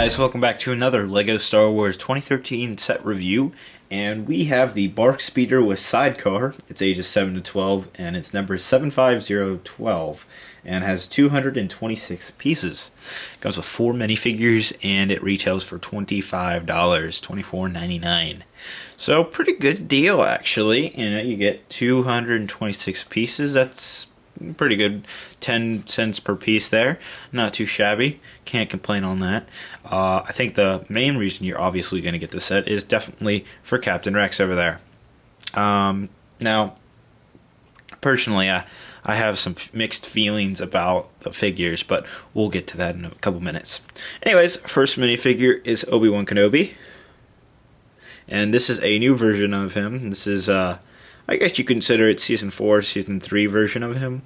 guys, welcome back to another LEGO Star Wars 2013 set review, and we have the BARC Speeder with sidecar. It's ages 7 to 12, and its number is 75012, and has 226 pieces. It comes with 4 minifigures, and it retails for $25, $24.99. So, pretty good deal, actually. You get 226 pieces. That's pretty good, 10 cents per piece there. Not too shabby. Can't complain on that. I think the main reason you're obviously going to get this set is definitely for Captain Rex over there. Now, personally, I have some mixed feelings about the figures, but we'll get to that in a couple minutes. Anyways, first minifigure is Obi-Wan Kenobi. And this is a new version of him. This is, I guess you consider it Season 4, Season 3 version of him.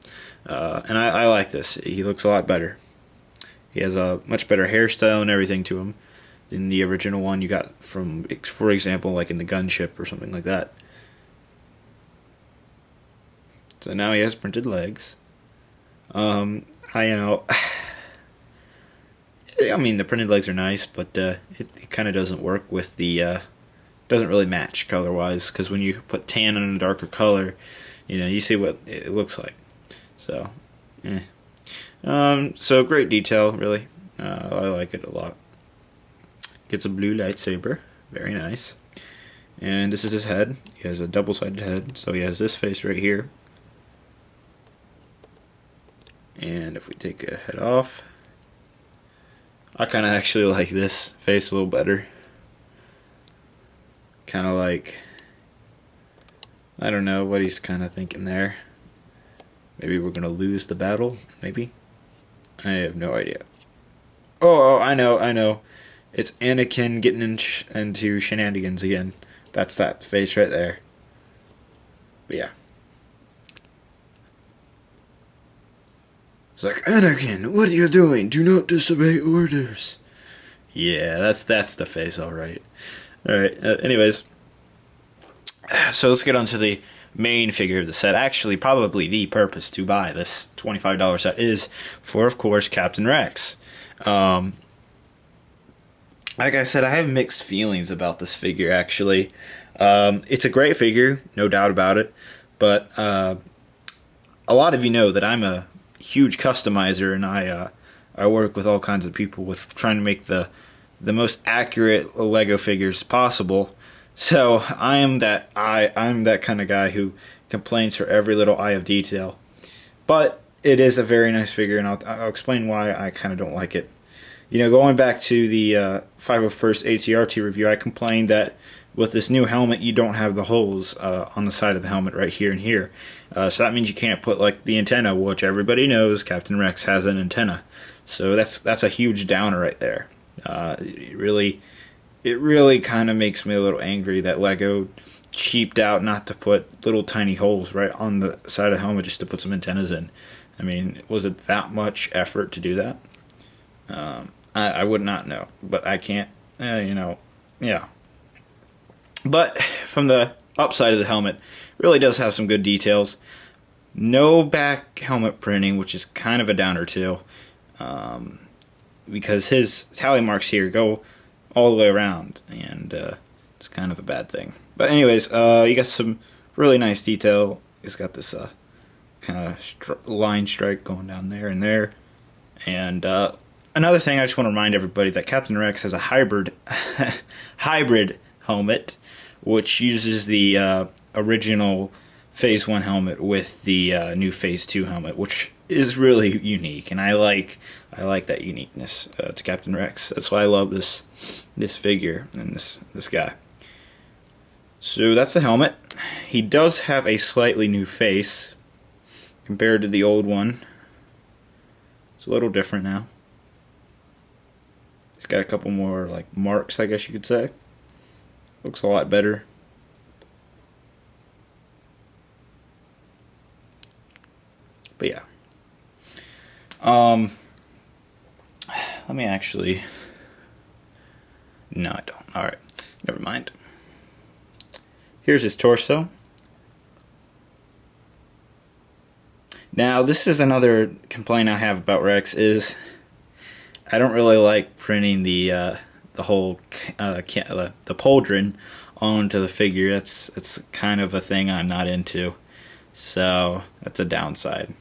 And I like this. He looks a lot better. He has a much better hairstyle and everything to him than the original one you got from, for example, like in the gunship or something like that. So now he has printed legs. I mean, the printed legs are nice, but it kind of doesn't work with the... doesn't really match color-wise, because when you put tan on a darker color, you see what it looks like. So, so great detail, really. I like it a lot. Gets a blue lightsaber, very nice. And this is his head. He has a double-sided head, so he has this face right here. And if we take a head off, I kind of actually like this face a little better. Kind of like, I don't know what he's kind of thinking there. Maybe we're going to lose the battle, maybe? I have no idea. Oh, I know. It's Anakin getting into shenanigans again. That's that face right there. But yeah. It's like, Anakin, what are you doing? Do not disobey orders. Yeah, that's the face, alright. Alright, anyways. So let's get on to the main figure of the set. Actually, probably the purpose to buy this $25 set is for, of course, Captain Rex. Like I said, I have mixed feelings about this figure, actually. It's a great figure, no doubt about it. But a lot of you know that I'm a huge customizer, and I work with all kinds of people with trying to make the most accurate Lego figures possible. So I'm that kind of guy who complains for every little eye of detail. But it is a very nice figure, and I'll explain why I kind of don't like it. Going back to the 501st ATRT review, I complained that with this new helmet, you don't have the holes on the side of the helmet right here and here. So that means you can't put like the antenna, which everybody knows Captain Rex has an antenna. So that's a huge downer right there. It really kind of makes me a little angry that LEGO cheaped out not to put little tiny holes right on the side of the helmet just to put some antennas in. I mean, was it that much effort to do that? I would not know, but I can't, yeah. But from the upside of the helmet, it really does have some good details. No back helmet printing, which is kind of a downer too, because his tally marks here go all the way around, and it's kind of a bad thing. But anyways, you got some really nice detail. It's got this kind of line strike going down there and there. And another thing, I just want to remind everybody that Captain Rex has a hybrid helmet, which uses the original Phase 1 helmet with the new Phase 2 helmet, which is really unique, and I like that uniqueness to Captain Rex. That's why I love this figure and this guy. So that's the helmet. He does have a slightly new face compared to the old one. It's a little different now. He's got a couple more like marks, I guess you could say. Looks a lot better. But yeah. Let me actually... No, I don't. Alright. Never mind. Here's his torso. Now, this is another complaint I have about Rex is I don't really like printing the whole the pauldron onto the figure. It's kind of a thing I'm not into, so that's a downside.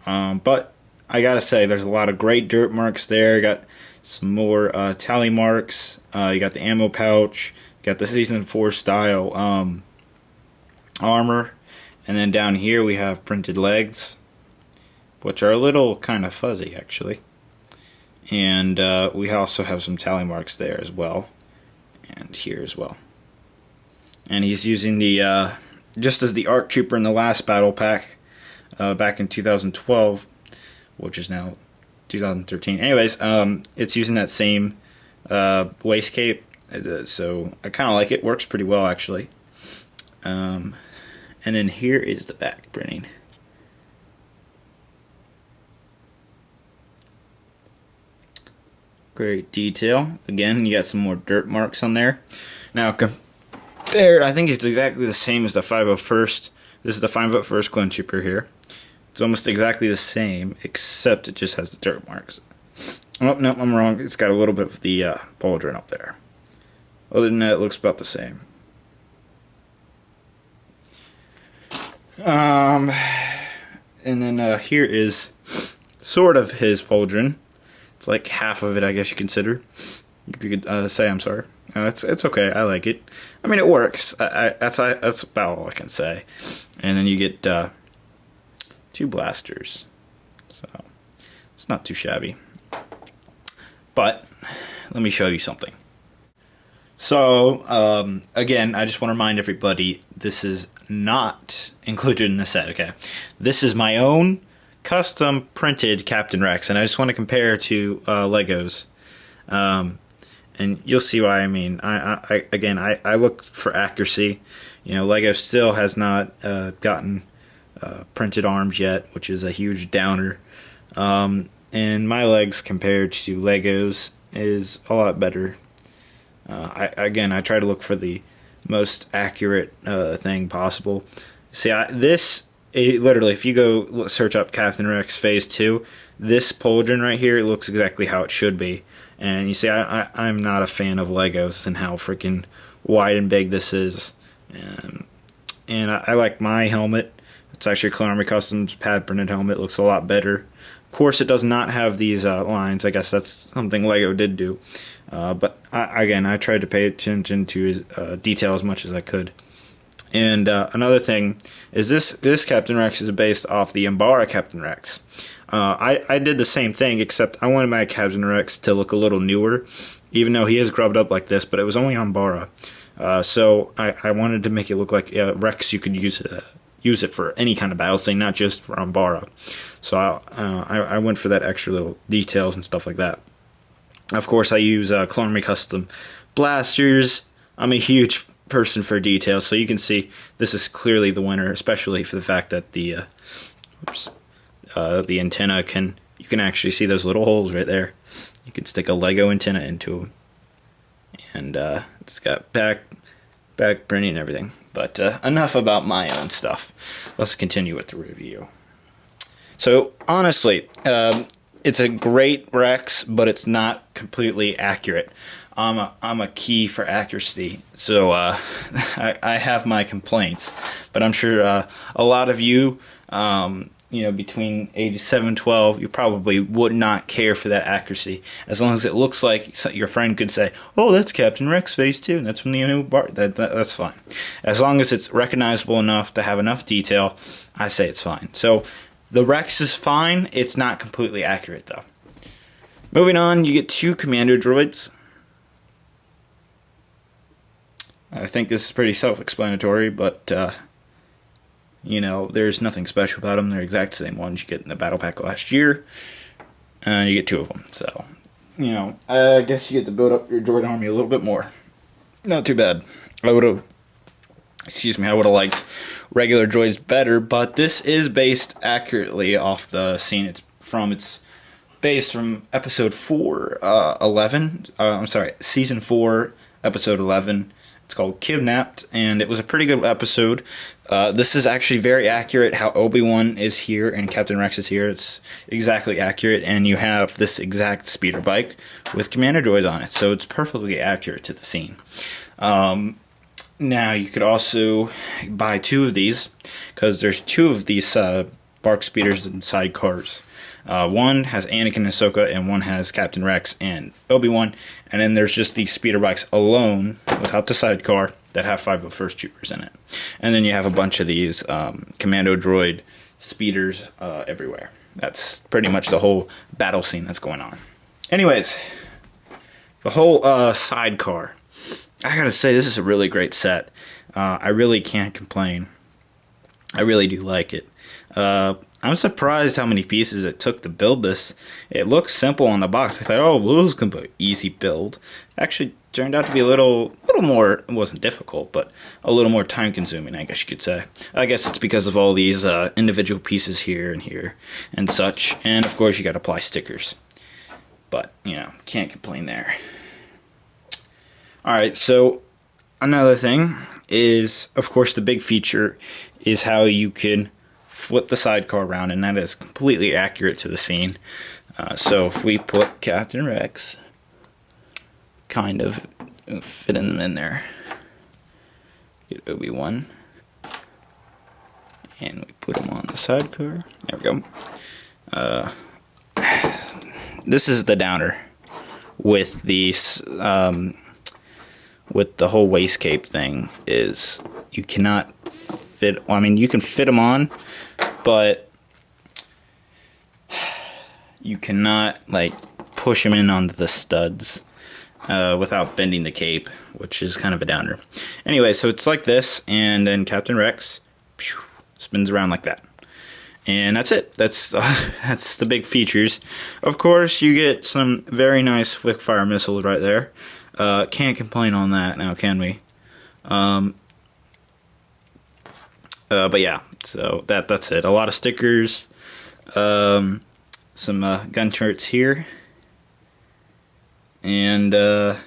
But I gotta say, there's a lot of great dirt marks there. You got some more tally marks. You got the ammo pouch. You got the season 4 style armor, and then down here we have printed legs, which are a little kind of fuzzy actually. And we also have some tally marks there as well, and here as well. And he's using the just as the ARC Trooper in the last battle pack back in 2012, which is now 2013. Anyways, it's using that same waist cape, so I kind of like it. Works pretty well actually. And then here is the back printing. Great detail. Again, you got some more dirt marks on there. Now compared, I think it's exactly the same as the 501st. This is the 501st Clone Trooper here. It's almost exactly the same, except it just has the dirt marks. Oh, no, I'm wrong. It's got a little bit of the pauldron up there. Other than that, it looks about the same. And then here is sort of his pauldron. It's like half of it, I guess you consider. You could say I'm sorry. It's okay. I like it. I mean, it works. That's about all I can say. And then you get 2 blasters, so it's not too shabby. But let me show you something. So again, I just want to remind everybody, this is not included in the set. Okay, this is my own custom printed Captain Rex, and I just want to compare to Legos, and you'll see why. I mean, I look for accuracy. You know, Lego still has not gotten printed arms yet, which is a huge downer. And my legs compared to Legos is a lot better. I try to look for the most accurate thing possible. See, literally, if you go search up Captain Rex Phase 2, this pauldron right here, it looks exactly how it should be. And you see, I'm not a fan of Legos and how freaking wide and big this is. And I like my helmet. It's actually a Clone Army Customs pad printed helmet. It looks a lot better. Of course, it does not have these lines. I guess that's something Lego did do. But I tried to pay attention to his detail as much as I could. And another thing is this Captain Rex is based off the Umbara Captain Rex. I did the same thing, except I wanted my Captain Rex to look a little newer, even though he is grubbed up like this, but it was only Umbara. So I wanted to make it look like Rex you could use it for any kind of battle scene, not just for Umbara. So I went for that extra little details and stuff like that. Of course, I use Clone Army Custom blasters. I'm a huge person for details, so you can see this is clearly the winner, especially for the fact that the antenna you can actually see those little holes right there. You can stick a Lego antenna into them, and it's got back printing and everything. But enough about my own stuff. Let's continue with the review. So honestly, it's a great Rex, but it's not completely accurate. I'm a key for accuracy, so I have my complaints. But I'm sure a lot of you, between ages 7 and 12, you probably would not care for that accuracy. As long as it looks like your friend could say, "Oh, that's Captain Rex Phase 2, and that's from the new bar." That's fine. As long as it's recognizable enough to have enough detail, I say it's fine. So the Rex is fine. It's not completely accurate, though. Moving on, you get 2 commando droids. I think this is pretty self-explanatory, but there's nothing special about them. They're exact same ones you get in the battle pack last year, and you get 2 of them. So, I guess you get to build up your droid army a little bit more. Not too bad. I would have liked regular droids better, but this is based accurately off the scene. It's based from episode 4, 11. Season 4, episode 11. It's called Kidnapped, and it was a pretty good episode. This is actually very accurate how Obi-Wan is here and Captain Rex is here. It's exactly accurate, and you have this exact speeder bike with Commander Droids on it, so it's perfectly accurate to the scene. Now, you could also buy 2 of these, because there's 2 of these BARC speeders and sidecars. One has Anakin and Ahsoka, and one has Captain Rex and Obi-Wan. And then there's just these speeder bikes alone, without the sidecar, that have 501st Troopers in it. And then you have a bunch of these Commando Droid speeders everywhere. That's pretty much the whole battle scene that's going on. Anyways, the whole sidecar. I gotta say, this is a really great set. I really can't complain. I really do like it. I'm surprised how many pieces it took to build this. It looks simple on the box. I thought, oh, well, this is gonna be an easy build. Actually, turned out to be a little more. It wasn't difficult, but a little more time consuming, I guess you could say. I guess it's because of all these individual pieces here and such. And of course, you got to apply stickers. But can't complain there. All right, so another thing is, of course, the big feature is how you can flip the sidecar around, and that is completely accurate to the scene. So if we put Captain Rex, kind of fit him in there, get Obi-Wan, and we put him on the sidecar. There we go. This is the downer with these. With the whole waist cape thing is you cannot fit. Well, I mean, you can fit them on, but you cannot push them in onto the studs without bending the cape, which is kind of a downer. Anyway, so it's like this, and then Captain Rex spins around like that, and that's it. That's the big features. Of course, you get some very nice flick fire missiles right there. Can't complain on that now, can we? But yeah, so that's it. A lot of stickers, some gun turrets here, and that's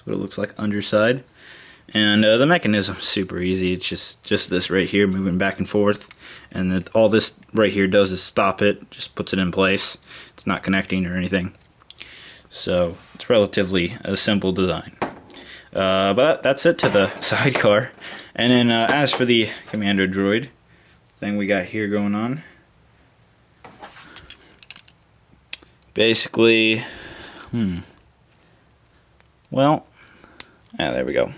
what it looks like underside. And the mechanism's super easy. It's just this right here moving back and forth, and all this right here does is stop it, just puts it in place. It's not connecting or anything. So it's relatively a simple design. But that's it to the sidecar. And then as for the Commander Droid thing we got here going on, basically, well, there we go.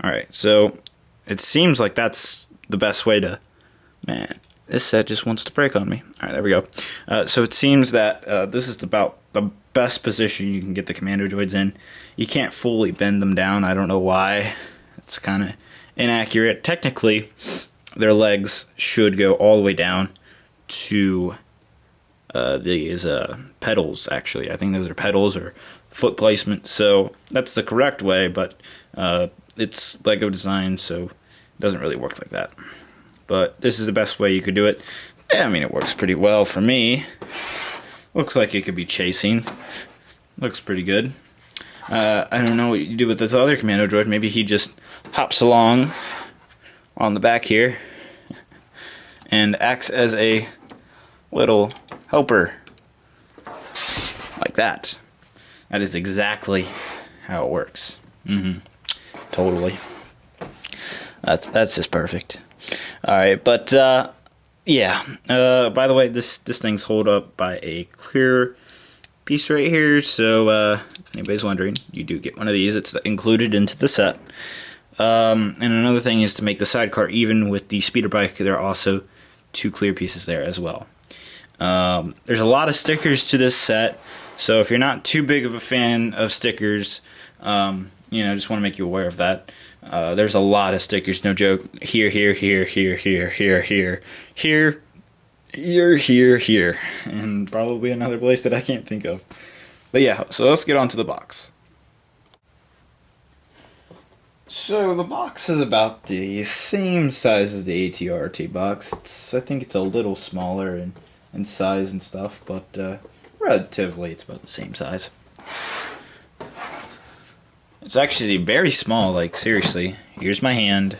Alright, so it seems like that's the best way to, man, this set just wants to break on me. Alright, there we go. So it seems that this is about the best position you can get the Commander Droids in. You can't fully bend them down. I don't know why. It's kind of inaccurate. Technically, their legs should go all the way down to these pedals, actually. I think those are pedals or foot placement. So that's the correct way, but it's Lego design, so it doesn't really work like that. But this is the best way you could do it. Yeah, I mean, it works pretty well for me. Looks like it could be chasing. Looks pretty good. I don't know what you do with this other Commando Droid. Maybe he just hops along on the back here and acts as a little helper. Like that. That is exactly how it works. Totally. That's just perfect. Alright, but yeah. By the way, this thing's held up by a clear piece right here, so if anybody's wondering, you do get one of these. It's included into the set. And another thing is to make the sidecar even with the speeder bike, there are also 2 clear pieces there as well. There's a lot of stickers to this set, so if you're not too big of a fan of stickers, just want to make you aware of that. There's a lot of stickers, no joke. Here, and probably another place that I can't think of. But yeah, so let's get on to the box. So the box is about the same size as the AT-RT box. I think it's a little smaller in size and stuff, but relatively it's about the same size. It's actually very small, like seriously. Here's my hand.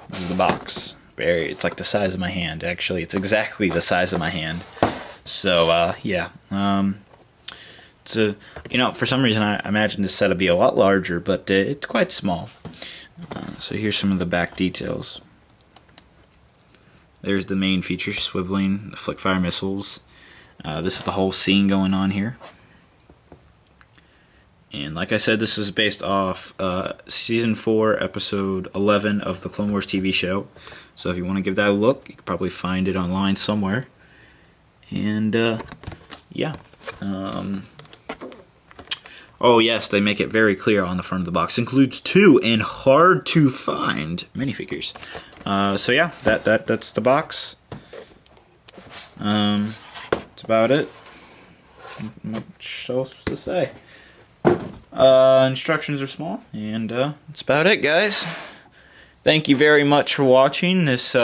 This is the box. It's like the size of my hand. Actually, it's exactly the size of my hand. So, yeah. It's for some reason I imagine this set to be a lot larger, but it's quite small. So here's some of the back details. There's the main feature, swiveling, the flick fire missiles. This is the whole scene going on here. And like I said, this is based off Season 4, Episode 11 of the Clone Wars TV show. So if you want to give that a look, you can probably find it online somewhere. And, yeah. Oh yes, they make it very clear on the front of the box. Includes 2 and hard to find minifigures. So yeah, that's the box. That's about it. Not much else to say. Instructions are small, and that's about it, guys. Thank you very much for watching this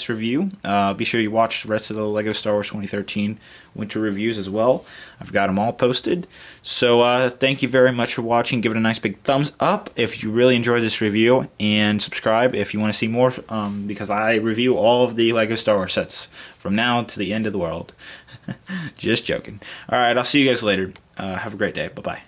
review. Be sure you watch the rest of the LEGO Star Wars 2013 winter reviews as well. I've got them all posted. So thank you very much for watching. Give it a nice big thumbs up if you really enjoyed this review, and subscribe if you want to see more, because I review all of the LEGO Star Wars sets from now to the end of the world. Just joking. Alright, I'll see you guys later. Have a great day. Bye-bye.